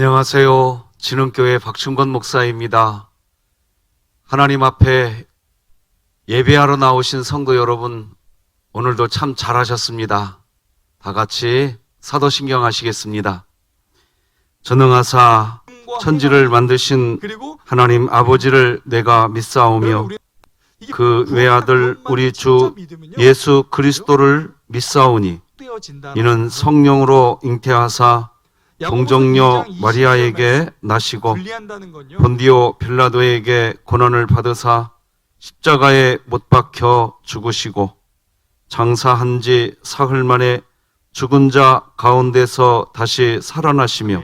안녕하세요. 진흥교회 박충건 목사입니다. 하나님 앞에 예배하러 나오신 성도 여러분, 오늘도 참 잘하셨습니다. 다 같이 사도신경 하시겠습니다. 전능하사 천지를 만드신 하나님 아버지를 내가 믿사오며 그 외아들 우리 주 예수 그리스도를 믿사오니 이는 성령으로 잉태하사 동정녀 마리아에게 나시고 본디오 빌라도에게 고난을 받으사 십자가에 못 박혀 죽으시고 장사한 지 사흘 만에 죽은 자 가운데서 다시 살아나시며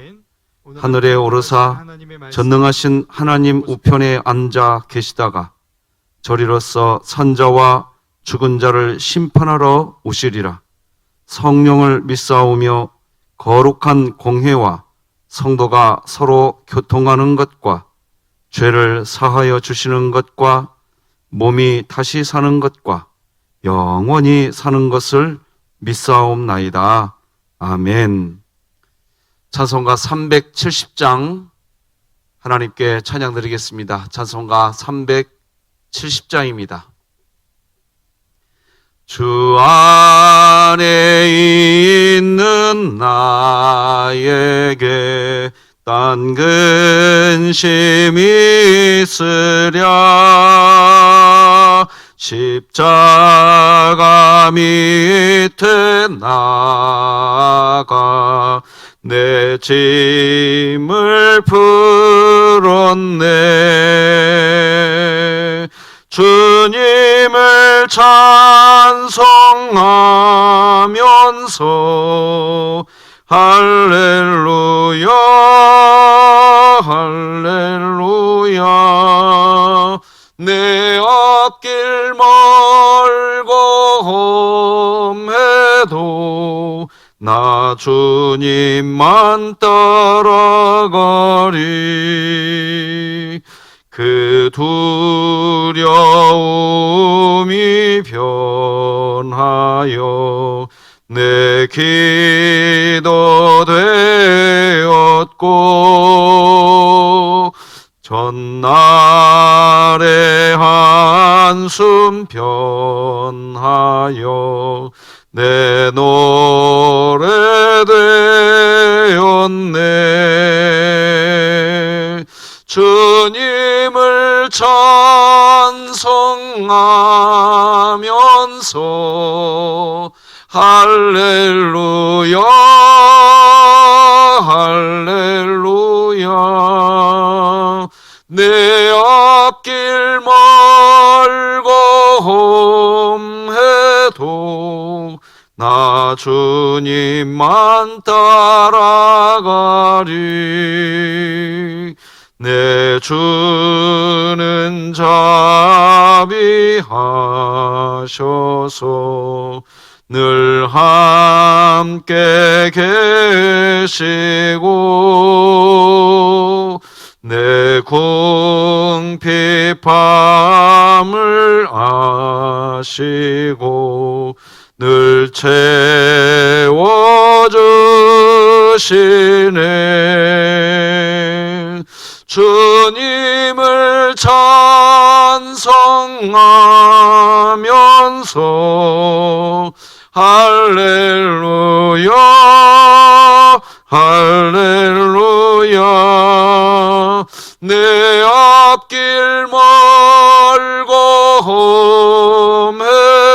하늘에 오르사 전능하신 하나님 우편에 앉아 계시다가 저리로서 산자와 죽은 자를 심판하러 오시리라. 성령을 믿사오며 거룩한 공회와 성도가 서로 교통하는 것과 죄를 사하여 주시는 것과 몸이 다시 사는 것과 영원히 사는 것을 믿사옵나이다. 아멘. 찬송가 370장 하나님께 찬양 드리겠습니다. 찬송가 370장입니다. 주 안에 있는 나에게 딴 근심이 있으랴 십자가 밑에 나가 내 짐을 풀었네. 주님을 찬송하면서 할렐루야 할렐루야 내 앞길 멀고 험해도 나 주님만 따라가리. 그 두려움이 변하여 내 기도 되었고 전날의 한숨 변하여 내 노래 되었네. 주님을 찬송하면서 할렐루야 할렐루야 내 앞길 멀고 험해도 나 주님만 따라가리. 내 주는 자비하셔서 늘 함께 계시고 내 궁핍함을 아시고 늘 채워주시네. 주님을 찬송하면서 할렐루야 할렐루야 내 앞길 멀고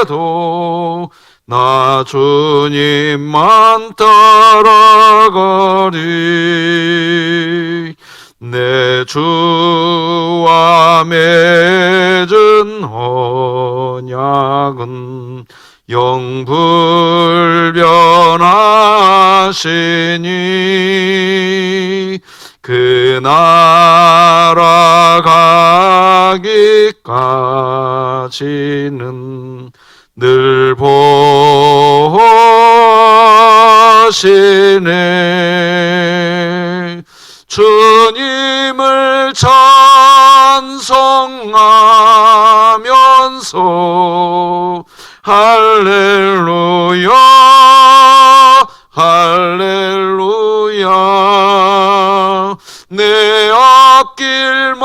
험해도 나 주님만 따라가리. 내 주와 맺은 언약은 영불변하시니 그 나라 가기까지는 늘 보시네. 주님을 찬송하면서 할렐루야 할렐루야 길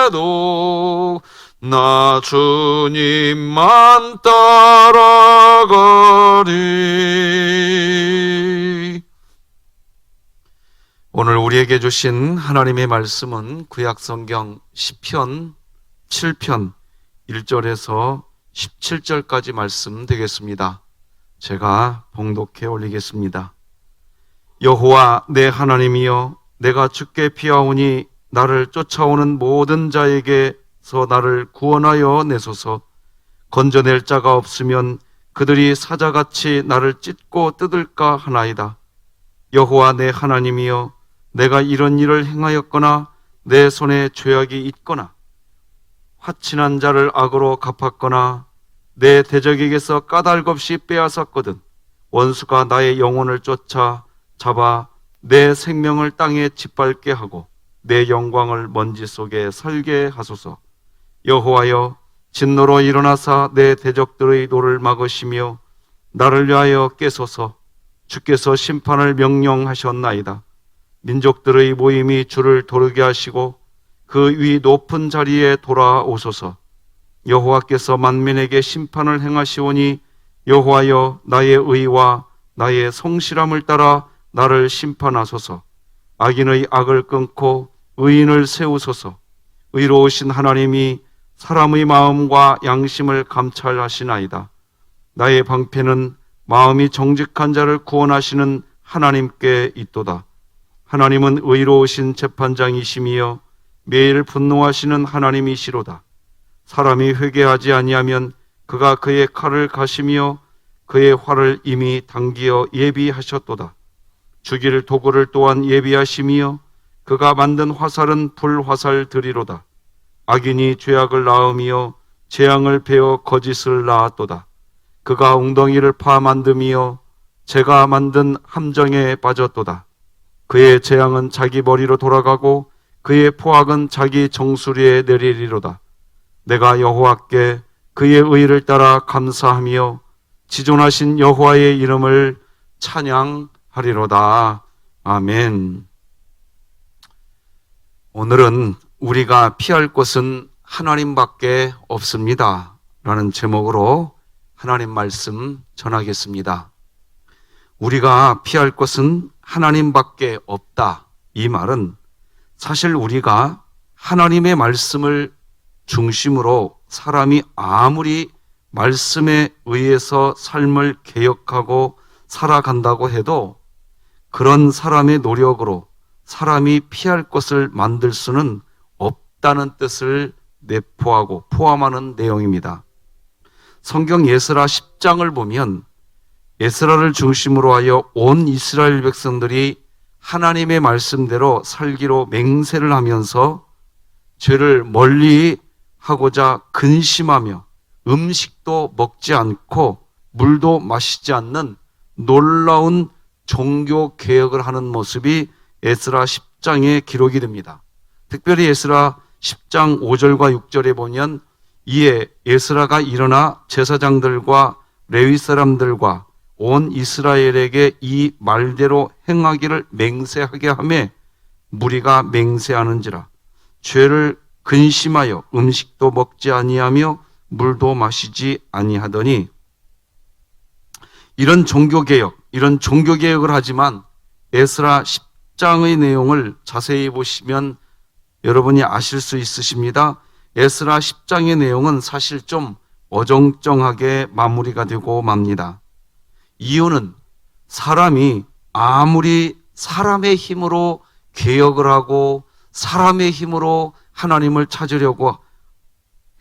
멀고매도 나 주님만 따라가리. 오늘 우리에게 주신 하나님의 말씀은 구약성경 시편 7편 1절에서 17절까지 말씀 되겠습니다. 제가 봉독해 올리겠습니다. 여호와 내 하나님이여, 내가 주께 피하오니 나를 쫓아오는 모든 자에게서 나를 구원하여 내소서. 건져낼 자가 없으면 그들이 사자같이 나를 찢고 뜯을까 하나이다. 여호와 내 하나님이여, 내가 이런 일을 행하였거나 내 손에 죄악이 있거나 화친한 자를 악으로 갚았거나 내 대적에게서 까닭없이 빼앗았거든 원수가 나의 영혼을 쫓아 잡아 내 생명을 땅에 짓밟게 하고 내 영광을 먼지 속에 살게 하소서. 여호와여, 진노로 일어나사 내 대적들의 노를 막으시며 나를 위하여 깨소서. 주께서 심판을 명령하셨나이다. 민족들의 모임이 주를 도르게 하시고 그 위 높은 자리에 돌아오소서. 여호와께서 만민에게 심판을 행하시오니 여호와여, 나의 의와 나의 성실함을 따라 나를 심판하소서. 악인의 악을 끊고 의인을 세우소서. 의로우신 하나님이 사람의 마음과 양심을 감찰하시나이다. 나의 방패는 마음이 정직한 자를 구원하시는 하나님께 있도다. 하나님은 의로우신 재판장이시며 매일 분노하시는 하나님이시로다. 사람이 회개하지 아니하면 그가 그의 칼을 가시며 그의 활을 이미 당기어 예비하셨도다. 죽일 도구를 또한 예비하시며 그가 만든 화살은 불화살들이로다. 악인이 죄악을 낳으며 재앙을 베어 거짓을 낳았도다. 그가 웅덩이를 파 만듦이여 제가 만든 함정에 빠졌도다. 그의 재앙은 자기 머리로 돌아가고 그의 포악은 자기 정수리에 내리리로다. 내가 여호와께 그의 의를 따라 감사하며 지존하신 여호와의 이름을 찬양하리로다. 아멘. 오늘은 우리가 피할 곳은 하나님밖에 없습니다 라는 제목으로 하나님 말씀 전하겠습니다. 우리가 피할 곳은 하나님밖에 없다, 이 말은 사실 우리가 하나님의 말씀을 중심으로 사람이 아무리 말씀에 의해서 삶을 개혁하고 살아간다고 해도 그런 사람의 노력으로 사람이 피할 것을 만들 수는 없다는 뜻을 내포하고 포함하는 내용입니다. 성경 에스라 10장을 보면 에스라를 중심으로 하여 온 이스라엘 백성들이 하나님의 말씀대로 살기로 맹세를 하면서 죄를 멀리 하고자 근심하며 음식도 먹지 않고 물도 마시지 않는 놀라운 종교 개혁을 하는 모습이 에스라 10장에 기록이 됩니다. 특별히 에스라 10장 5절과 6절에 보면 이에 에스라가 일어나 제사장들과 레위 사람들과 온 이스라엘에게 이 말대로 행하기를 맹세하게 하매 무리가 맹세하는지라 죄를 근심하여 음식도 먹지 아니하며 물도 마시지 아니하더니. 이런 종교개혁을 하지만 에스라 10장의 내용을 자세히 보시면 여러분이 아실 수 있으십니다. 에스라 10장의 내용은 사실 좀 어정쩡하게 마무리가 되고 맙니다. 이유는 사람이 아무리 사람의 힘으로 개혁을 하고 사람의 힘으로 하나님을 찾으려고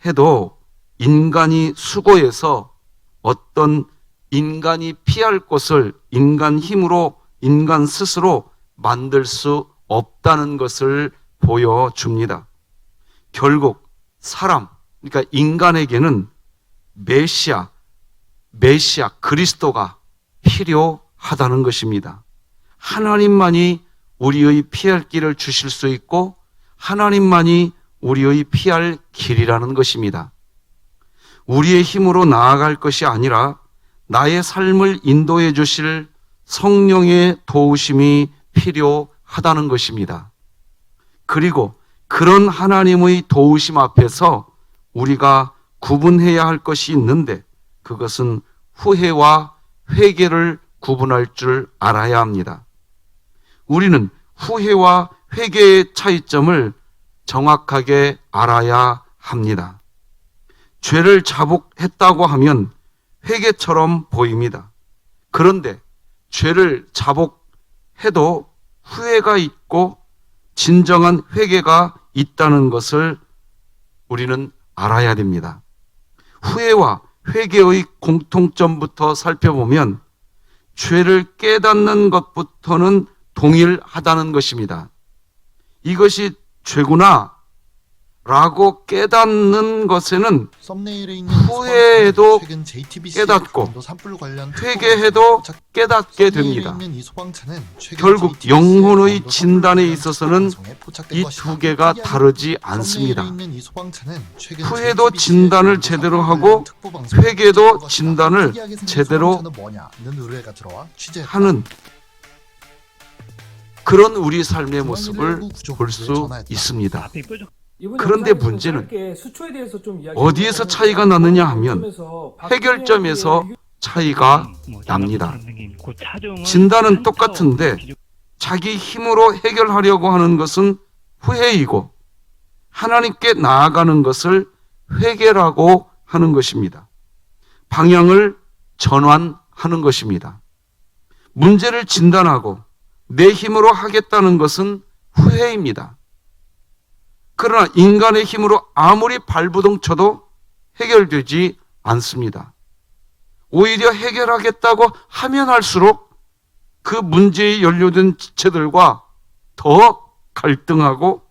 해도 인간이 수고해서 어떤 인간이 피할 것을 인간 힘으로 인간 스스로 만들 수 없다는 것을 보여줍니다. 결국 사람, 그러니까 인간에게는 메시아 그리스도가 필요하다는 것입니다. 하나님만이 우리의 피할 길을 주실 수 있고 하나님만이 우리의 피할 길이라는 것입니다. 우리의 힘으로 나아갈 것이 아니라 나의 삶을 인도해 주실 성령의 도우심이 필요하다는 것입니다. 그리고 그런 하나님의 도우심 앞에서 우리가 구분해야 할 것이 있는데 그것은 후회와 회개를 구분할 줄 알아야 합니다. 우리는 후회와 회개의 차이점을 정확하게 알아야 합니다. 죄를 자복했다고 하면 회개처럼 보입니다. 그런데 죄를 자복해도 후회가 있고 진정한 회개가 있다는 것을 우리는 알아야 됩니다. 후회와 회개의 공통점부터 살펴보면 죄를 깨닫는 것부터는 동일하다는 것입니다. 이것이 죄구나 라고 깨닫는 것에는 후회해도 깨닫고 회개해도 깨닫게 됩니다. 결국 영혼의 진단에 있어서는 이 두 개가 다르지 않습니다. 후회도 진단을 제대로 하고 회개도 진단을 제대로 하는 그런 우리 삶의 모습을 볼 수 있습니다. 그런데 문제는 어디에서 차이가 나느냐 하면 해결점에서 차이가 납니다. 진단은 똑같은데 자기 힘으로 해결하려고 하는 것은 후회이고 하나님께 나아가는 것을 회개라고 하는 것입니다. 방향을 전환하는 것입니다. 문제를 진단하고 내 힘으로 하겠다는 것은 후회입니다. 그러나 인간의 힘으로 아무리 발부동 쳐도 해결되지 않습니다. 오히려 해결하겠다고 하면 할수록 그 문제에 연루된 지체들과 더 갈등하고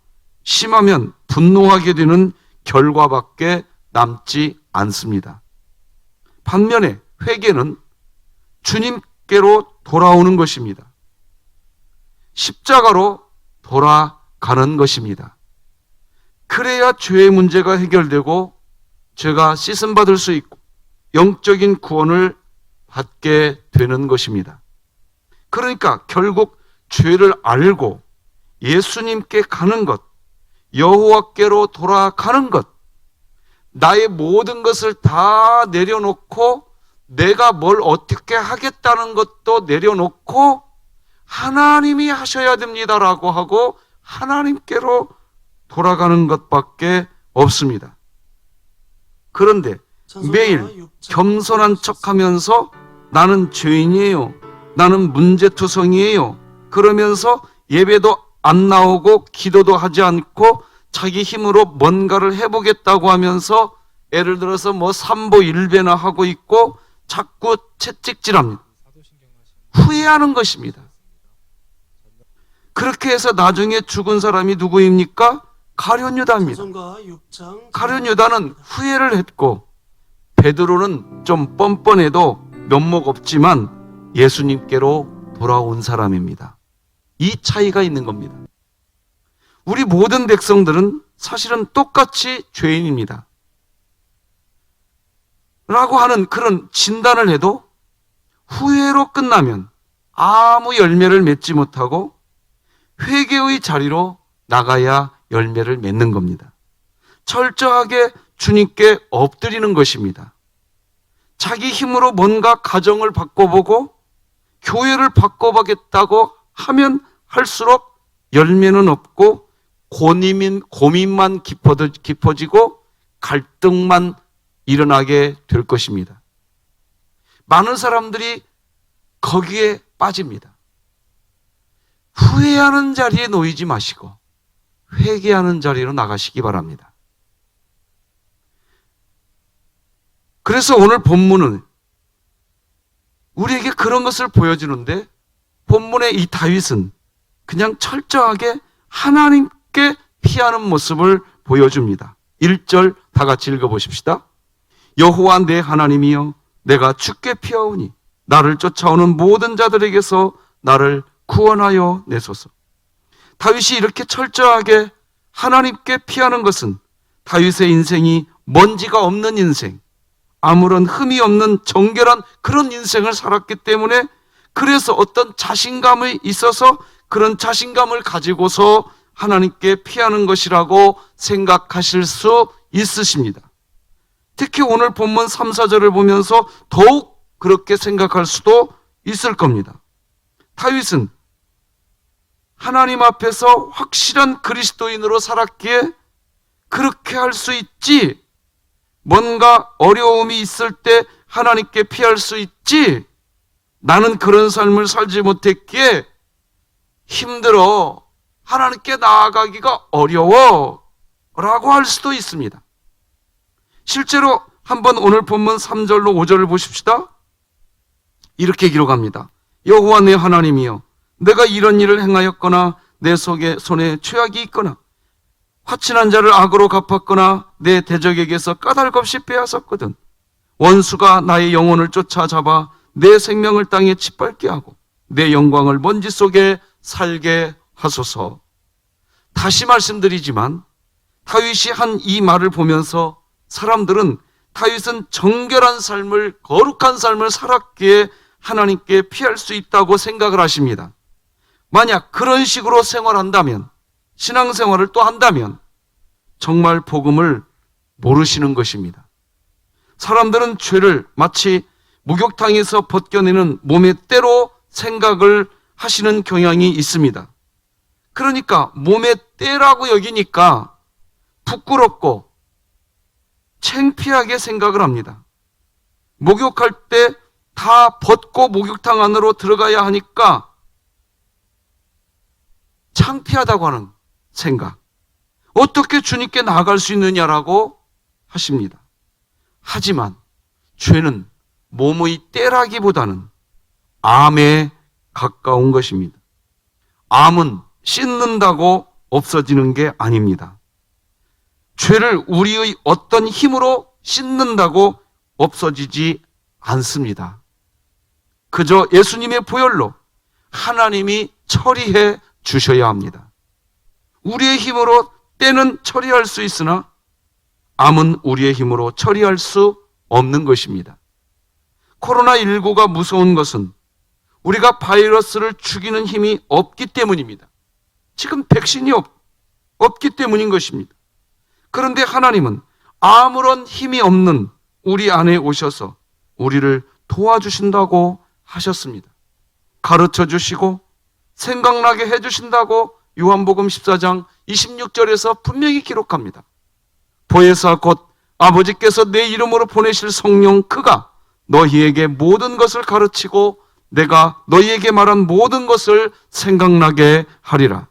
심하면 분노하게 되는 결과밖에 남지 않습니다. 반면에 회개는 주님께로 돌아오는 것입니다. 십자가로 돌아가는 것입니다. 그래야 죄의 문제가 해결되고 죄가 씻음받을 수 있고 영적인 구원을 받게 되는 것입니다. 그러니까 결국 죄를 알고 예수님께 가는 것, 여호와께로 돌아가는 것, 나의 모든 것을 다 내려놓고 내가 뭘 어떻게 하겠다는 것도 내려놓고 하나님이 하셔야 됩니다라고 하고 하나님께로 돌아가는 것밖에 없습니다. 그런데 매일 겸손한 척하면서 나는 죄인이에요, 나는 문제투성이에요 그러면서 예배도 안 나오고 기도도 하지 않고 자기 힘으로 뭔가를 해보겠다고 하면서 예를 들어서 뭐 삼보일배나 하고 있고 자꾸 채찍질합니다. 후회하는 것입니다. 그렇게 해서 나중에 죽은 사람이 누구입니까? 가룟 유다입니다. 가룟 유다는 후회를 했고 베드로는 좀 뻔뻔해도 면목 없지만 예수님께로 돌아온 사람입니다. 이 차이가 있는 겁니다. 우리 모든 백성들은 사실은 똑같이 죄인입니다. 라고 하는 그런 진단을 해도 후회로 끝나면 아무 열매를 맺지 못하고 회개의 자리로 나가야 열매를 맺는 겁니다. 철저하게 주님께 엎드리는 것입니다. 자기 힘으로 뭔가 가정을 바꿔보고 교회를 바꿔보겠다고 하면 할수록 열매는 없고 고민만 깊어지고 갈등만 일어나게 될 것입니다. 많은 사람들이 거기에 빠집니다. 후회하는 자리에 놓이지 마시고 회개하는 자리로 나가시기 바랍니다. 그래서 오늘 본문은 우리에게 그런 것을 보여주는데 본문의 이 다윗은 그냥 철저하게 하나님께 피하는 모습을 보여줍니다. 1절 다 같이 읽어보십시다. 여호와 내 하나님이여 내가 주께 피하오니 나를 쫓아오는 모든 자들에게서 나를 구원하여 내소서. 다윗이 이렇게 철저하게 하나님께 피하는 것은 다윗의 인생이 먼지가 없는 인생, 아무런 흠이 없는 정결한 그런 인생을 살았기 때문에 그래서 어떤 자신감이 있어서 그런 자신감을 가지고서 하나님께 피하는 것이라고 생각하실 수 있으십니다. 특히 오늘 본문 3, 4절을 보면서 더욱 그렇게 생각할 수도 있을 겁니다. 다윗은 하나님 앞에서 확실한 그리스도인으로 살았기에 그렇게 할 수 있지, 뭔가 어려움이 있을 때 하나님께 피할 수 있지, 나는 그런 삶을 살지 못했기에 힘들어, 하나님께 나아가기가 어려워 라고 할 수도 있습니다. 실제로 한번 오늘 본문 3절로 5절을 보십시다. 이렇게 기록합니다. 여호와 내 하나님이여, 내가 이런 일을 행하였거나 내 손에 죄악이 있거나 화친한 자를 악으로 갚았거나 내 대적에게서 까닭없이 빼앗았거든 원수가 나의 영혼을 쫓아잡아 내 생명을 땅에 짓밟게 하고 내 영광을 먼지 속에 살게 하소서. 다시 말씀드리지만 다윗이 한 이 말을 보면서 사람들은 다윗은 정결한 삶을, 거룩한 삶을 살았기에 하나님께 피할 수 있다고 생각을 하십니다. 만약 그런 식으로 생활한다면, 신앙생활을 또 한다면 정말 복음을 모르시는 것입니다. 사람들은 죄를 마치 목욕탕에서 벗겨내는 몸의 때로 생각을 하시는 경향이 있습니다. 그러니까 몸의 때라고 여기니까 부끄럽고 창피하게 생각을 합니다. 목욕할 때 다 벗고 목욕탕 안으로 들어가야 하니까 창피하다고 하는 생각. 어떻게 주님께 나아갈 수 있느냐라고 하십니다. 하지만 죄는 몸의 때라기보다는 암에 가까운 것입니다. 암은 씻는다고 없어지는 게 아닙니다. 죄를 우리의 어떤 힘으로 씻는다고 없어지지 않습니다. 그저 예수님의 보혈로 하나님이 처리해 주셔야 합니다. 우리의 힘으로 때는 처리할 수 있으나 암은 우리의 힘으로 처리할 수 없는 것입니다. 코로나19가 무서운 것은 우리가 바이러스를 죽이는 힘이 없기 때문입니다. 지금 백신이 없기 때문인 것입니다. 그런데 하나님은 아무런 힘이 없는 우리 안에 오셔서 우리를 도와주신다고 하셨습니다. 가르쳐 주시고 생각나게 해주신다고 요한복음 14장 26절에서 분명히 기록합니다. 보혜사 곧 아버지께서 내 이름으로 보내실 성령 그가 너희에게 모든 것을 가르치고 내가 너희에게 말한 모든 것을 생각나게 하리라.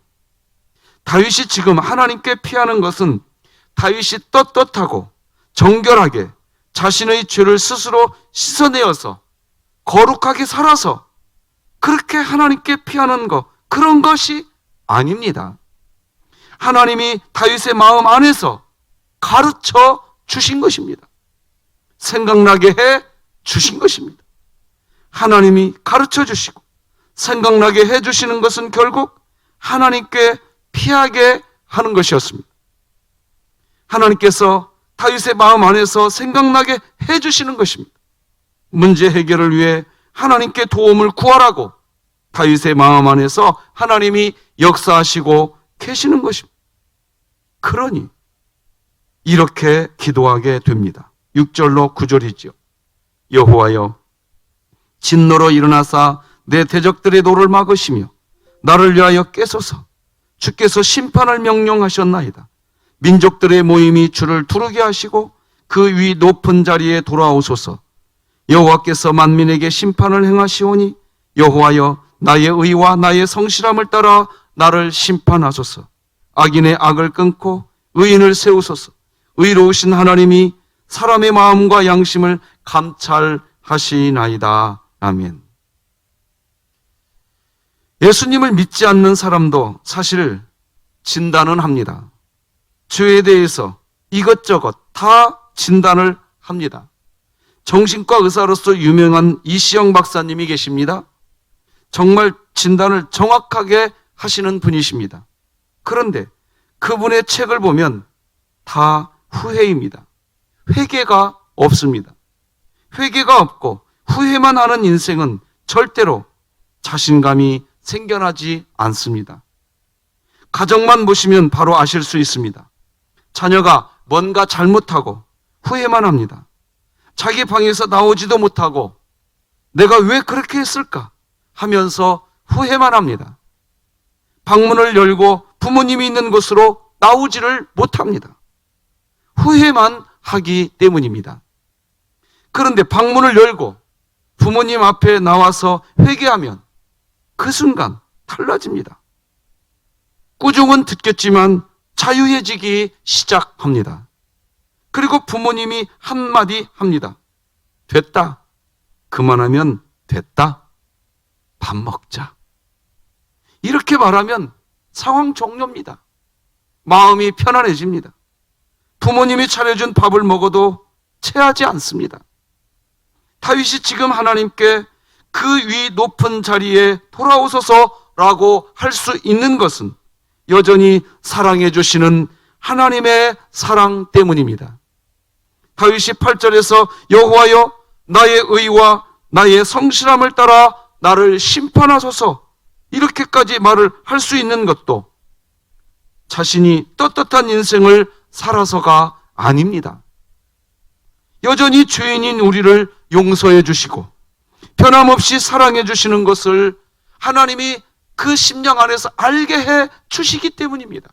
다윗이 지금 하나님께 피하는 것은 다윗이 떳떳하고 정결하게 자신의 죄를 스스로 씻어내어서 거룩하게 살아서 그렇게 하나님께 피하는 것, 그런 것이 아닙니다. 하나님이 다윗의 마음 안에서 가르쳐 주신 것입니다. 생각나게 해 주신 것입니다. 하나님이 가르쳐 주시고 생각나게 해 주시는 것은 결국 하나님께 피하게 하는 것이었습니다. 하나님께서 다윗의 마음 안에서 생각나게 해 주시는 것입니다. 문제 해결을 위해 하나님께 도움을 구하라고 다윗의 마음 안에서 하나님이 역사하시고 계시는 것입니다. 그러니 이렇게 기도하게 됩니다. 6절로 9절이죠. 여호와여, 진노로 일어나사 내 대적들의 노를 막으시며 나를 위하여 깨소서. 주께서 심판을 명령하셨나이다. 민족들의 모임이 주를 두르게 하시고 그 위 높은 자리에 돌아오소서. 여호와께서 만민에게 심판을 행하시오니 여호와여, 나의 의와 나의 성실함을 따라 나를 심판하소서. 악인의 악을 끊고 의인을 세우소서. 의로우신 하나님이 사람의 마음과 양심을 감찰하시나이다. 아멘. 예수님을 믿지 않는 사람도 사실 진단은 합니다. 죄에 대해서 이것저것 다 진단을 합니다. 정신과 의사로서 유명한 이시영 박사님이 계십니다. 정말 진단을 정확하게 하시는 분이십니다. 그런데 그분의 책을 보면 다 후회입니다. 회개가 없습니다. 회개가 없고 후회만 하는 인생은 절대로 자신감이 생겨나지 않습니다. 가정만 보시면 바로 아실 수 있습니다. 자녀가 뭔가 잘못하고 후회만 합니다. 자기 방에서 나오지도 못하고 내가 왜 그렇게 했을까 하면서 후회만 합니다. 방문을 열고 부모님이 있는 곳으로 나오지를 못합니다. 후회만 하기 때문입니다. 그런데 방문을 열고 부모님 앞에 나와서 회개하면 그 순간 달라집니다. 꾸중은 듣겠지만 자유해지기 시작합니다. 그리고 부모님이 한마디 합니다. 됐다. 그만하면 됐다. 밥 먹자. 이렇게 말하면 상황 종료입니다. 마음이 편안해집니다. 부모님이 차려준 밥을 먹어도 체하지 않습니다. 다윗이 지금 하나님께 그 위 높은 자리에 돌아오소서라고 할 수 있는 것은 여전히 사랑해 주시는 하나님의 사랑 때문입니다. 다윗이 8절에서 여호와여 나의 의와 나의 성실함을 따라 나를 심판하소서 이렇게까지 말을 할 수 있는 것도 자신이 떳떳한 인생을 살아서가 아닙니다. 여전히 죄인인 우리를 용서해 주시고 변함없이 사랑해 주시는 것을 하나님이 그 심령 안에서 알게 해 주시기 때문입니다.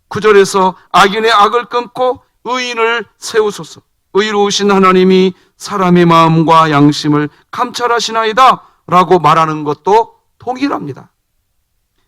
9절에서 악인의 악을 끊고 의인을 세우소서. 의로우신 하나님이 사람의 마음과 양심을 감찰하시나이다 라고 말하는 것도 동일합니다.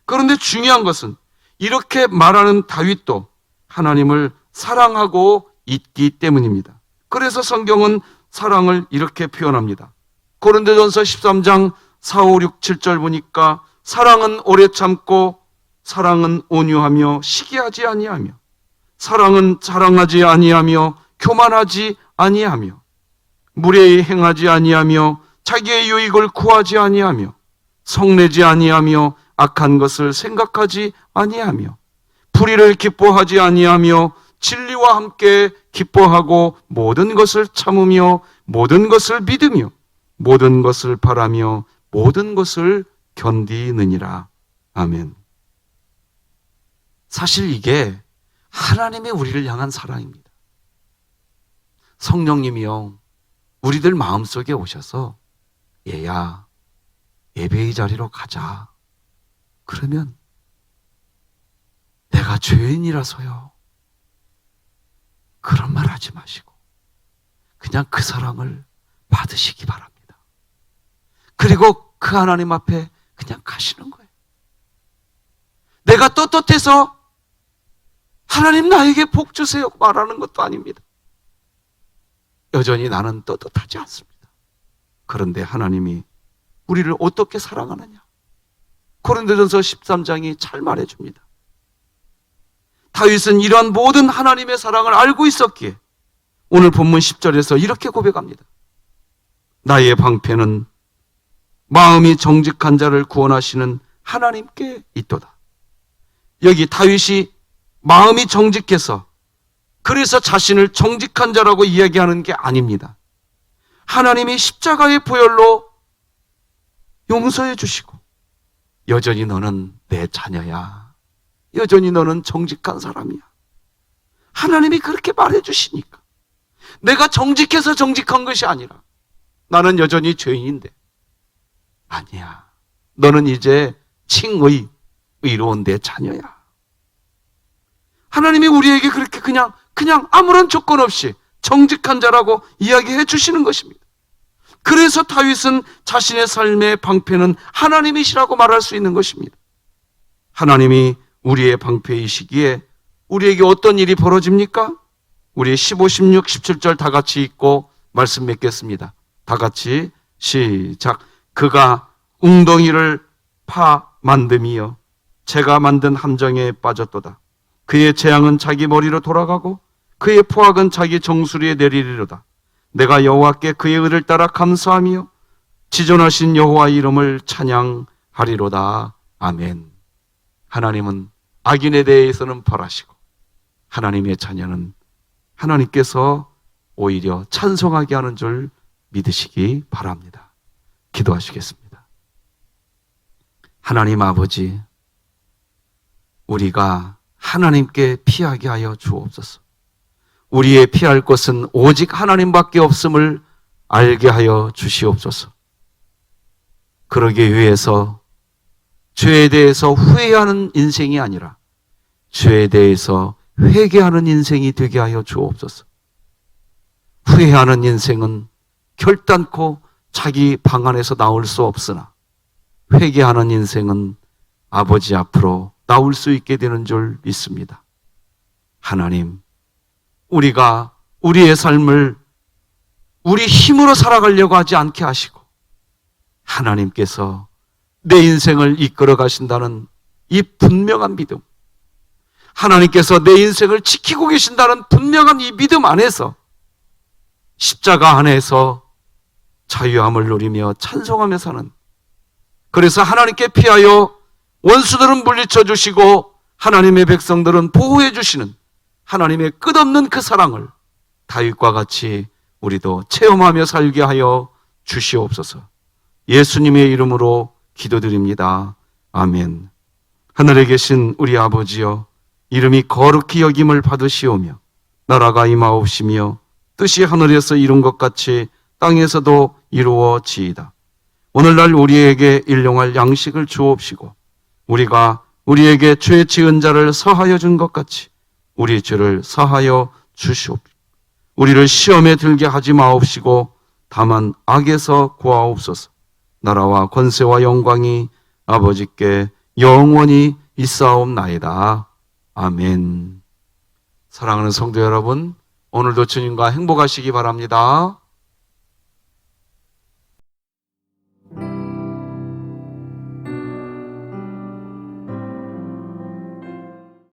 그런데 중요한 것은 이렇게 말하는 다윗도 하나님을 사랑하고 있기 때문입니다. 그래서 성경은 사랑을 이렇게 표현합니다. 고린도전서 13장 4, 5, 6, 7절 보니까 사랑은 오래 참고 사랑은 온유하며 시기하지 아니하며 사랑은 자랑하지 아니하며 교만하지 아니하며 무례히 행하지 아니하며 자기의 유익을 구하지 아니하며 성내지 아니하며 악한 것을 생각하지 아니하며 불의를 기뻐하지 아니하며 진리와 함께 기뻐하고 모든 것을 참으며 모든 것을 믿으며 모든 것을 바라며 모든 것을 견디느니라. 아멘. 사실 이게 하나님의 우리를 향한 사랑입니다. 성령님이요 우리들 마음속에 오셔서 얘야 예배의 자리로 가자. 그러면 내가 죄인이라서요. 그런 말 하지 마시고 그냥 그 사랑을 받으시기 바랍니다. 그리고 그 하나님 앞에 그냥 가시는 거예요. 내가 떳떳해서 하나님 나에게 복 주세요 말하는 것도 아닙니다. 여전히 나는 떳떳하지 않습니다. 그런데 하나님이 우리를 어떻게 사랑하느냐? 고린도전서 13장이 잘 말해줍니다. 다윗은 이러한 모든 하나님의 사랑을 알고 있었기에 오늘 본문 10절에서 이렇게 고백합니다. 나의 방패는 마음이 정직한 자를 구원하시는 하나님께 있도다. 여기 다윗이 마음이 정직해서 그래서 자신을 정직한 자라고 이야기하는 게 아닙니다. 하나님이 십자가의 보혈로 용서해 주시고 여전히 너는 내 자녀야. 여전히 너는 정직한 사람이야. 하나님이 그렇게 말해 주시니까 내가 정직해서 정직한 것이 아니라 나는 여전히 죄인인데 아니야. 너는 이제 칭의, 의로운 내 자녀야. 하나님이 우리에게 그렇게 그냥 아무런 조건 없이 정직한 자라고 이야기해 주시는 것입니다. 그래서 다윗은 자신의 삶의 방패는 하나님이시라고 말할 수 있는 것입니다. 하나님이 우리의 방패이시기에 우리에게 어떤 일이 벌어집니까? 우리 15, 16, 17절 다 같이 읽고 말씀 맺겠습니다. 다 같이 시작. 그가 웅덩이를 파 만듦이여 제가 만든 함정에 빠졌도다. 그의 재앙은 자기 머리로 돌아가고 그의 포악은 자기 정수리에 내리리로다. 내가 여호와께 그의 의를 따라 감사하며 지존하신 여호와의 이름을 찬양하리로다. 아멘. 하나님은 악인에 대해서는 벌하시고 하나님의 자녀는 하나님께서 오히려 찬송하게 하는 줄 믿으시기 바랍니다. 기도하시겠습니다. 하나님 아버지, 우리가 하나님께 피하게 하여 주옵소서. 우리의 피할 것은 오직 하나님밖에 없음을 알게 하여 주시옵소서. 그러기 위해서 죄에 대해서 후회하는 인생이 아니라 죄에 대해서 회개하는 인생이 되게 하여 주옵소서. 후회하는 인생은 결단코 자기 방 안에서 나올 수 없으나 회개하는 인생은 아버지 앞으로 나올 수 있게 되는 줄 믿습니다. 하나님, 우리가 우리의 삶을 우리 힘으로 살아가려고 하지 않게 하시고 하나님께서 내 인생을 이끌어 가신다는 이 분명한 믿음, 하나님께서 내 인생을 지키고 계신다는 분명한 이 믿음 안에서 십자가 안에서 자유함을 누리며 찬송하며 사는, 그래서 하나님께 피하여 원수들은 물리쳐 주시고 하나님의 백성들은 보호해 주시는 하나님의 끝없는 그 사랑을 다윗과 같이 우리도 체험하며 살게 하여 주시옵소서. 예수님의 이름으로 기도드립니다. 아멘. 하늘에 계신 우리 아버지여, 이름이 거룩히 여김을 받으시오며 나라가 임하옵시며 뜻이 하늘에서 이룬 것 같이 땅에서도 이루어지이다. 오늘날 우리에게 일용할 양식을 주옵시고 우리가 우리에게 죄 지은 자를 사하여 준 것 같이 우리 죄를 사하여 주시옵시고 우리를 시험에 들게 하지 마옵시고 다만 악에서 구하옵소서. 나라와 권세와 영광이 아버지께 영원히 있사옵나이다. 아멘. 사랑하는 성도 여러분, 오늘도 주님과 행복하시기 바랍니다.